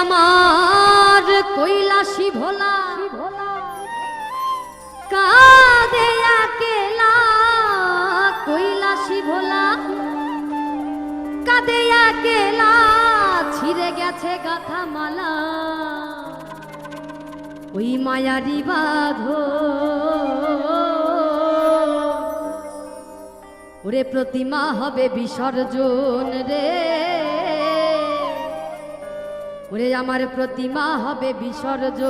আমার কৈলাসী ভোলা কাঁদে একলা, কৈলাসী ভোলা কাঁদে একলা, ছিঁড়ে গেছে গাথা মালা ওই মায়ারি বাঁধো। ওরে প্রতিমা হবে বিসর্জন রে, ওরে আমার প্রতিমা হবে বিসর্জন।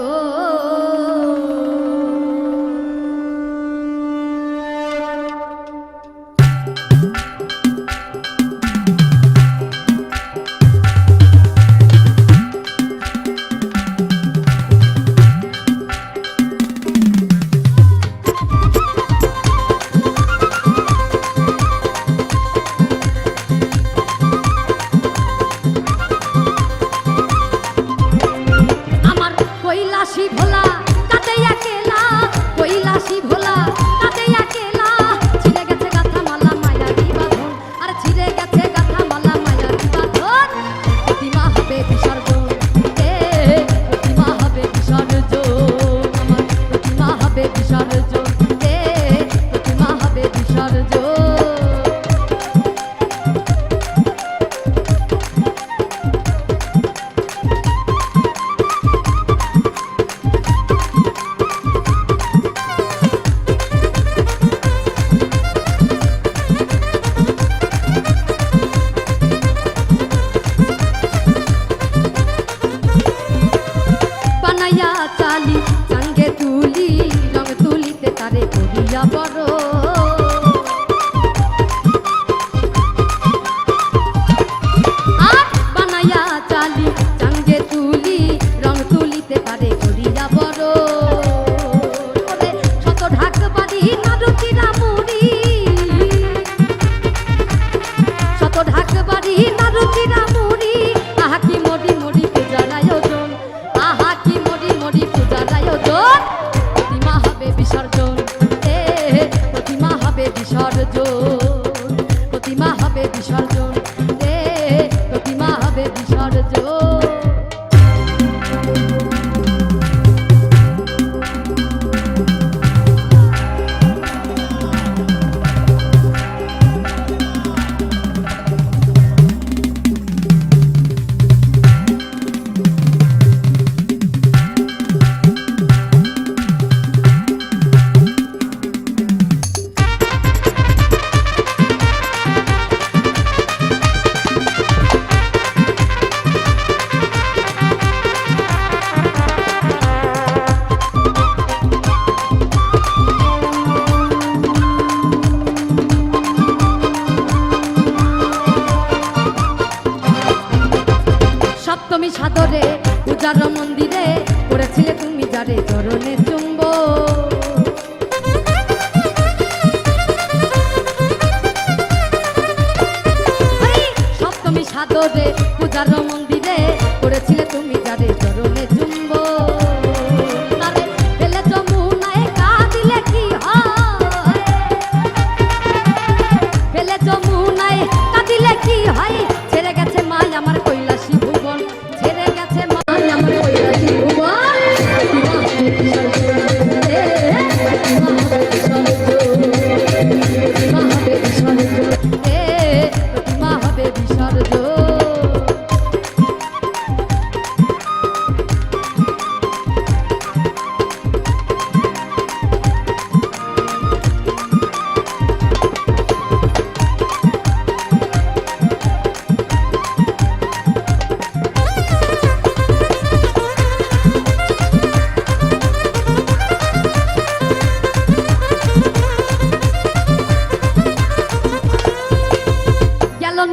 কৈলাসী ভোলা কাঁদে একলা, কৈলাসী ভোলা কাঁদে একলা, ছিঁড়ে গেছে গাথা মালা মায়ারি বাঁধন, আর ছিঁড়ে গেছে গাথা মালা মায়ারি বাঁধন। প্রতিমা হবে বিসর্জন রে, প্রতিমা হবে বিসর্জন, আমার প্রতিমা হবে বিসর্জন রে, প্রতিমা হবে বিসর্জন। চালি চাঙ্গে তুলি রং তুলিতে তারে করিয়া বড়, আর বানাইয়া চালি চাঙ্গে তুলি রং তুলিতে তারে করিয়া বড়। শত ঢাক বাড়ি নারুচিরা মুড়ি, শত ঢাক বাড়ি নারুচিরা মুড়ি, আহা কি মরি মরি পূজার আয়োজন, আহা কি মরি মরি পূজার আয়োজন। প্রতিমা হবে বিসর্জন রে, প্রতিমা হবে বিসর্জন, প্রতিমা হবে বিসর্জন রে, প্রতিমা হবে বিসর্জন। সপ্তমী সাদরে পূজার মন্দিরে করেছিলে তুমি যারে চরণে চুম্ব, সপ্তমী সাদরে পূজার মন্দিরে করেছিলে তুমি যারে চরণে চুম্ব। তারে ফেলে যমুনায় কাঁদিলে কি হয়, ফেলে যমুনায় কাঁদিলে কি হয়, ছেড়ে গেছে মাই আমার কৈলাসী ভুবন, ছেড়ে গেছে মাই আমার কৈলাসী ভুবন। প্রতিমা হবে বিসর্জন রে, প্রতিমা হবে বিসর্জন।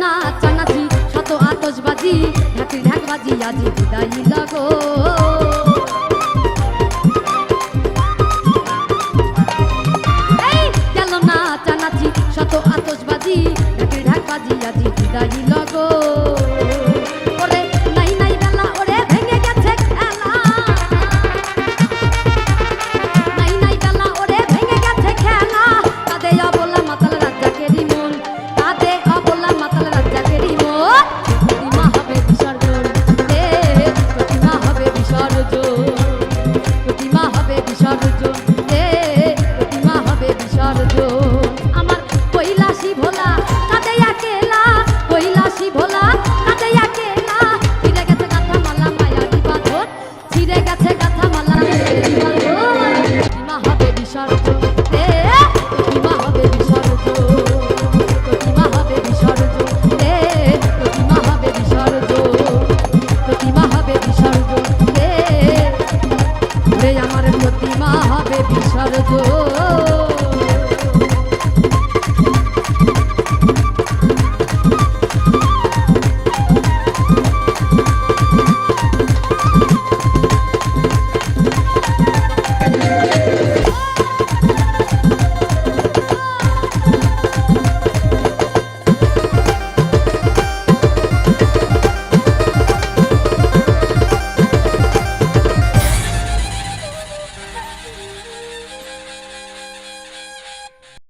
নাচানাচি শত আতশবাজি ঢাকি ঢাকবাজি আজি বিদায়ী লাগো।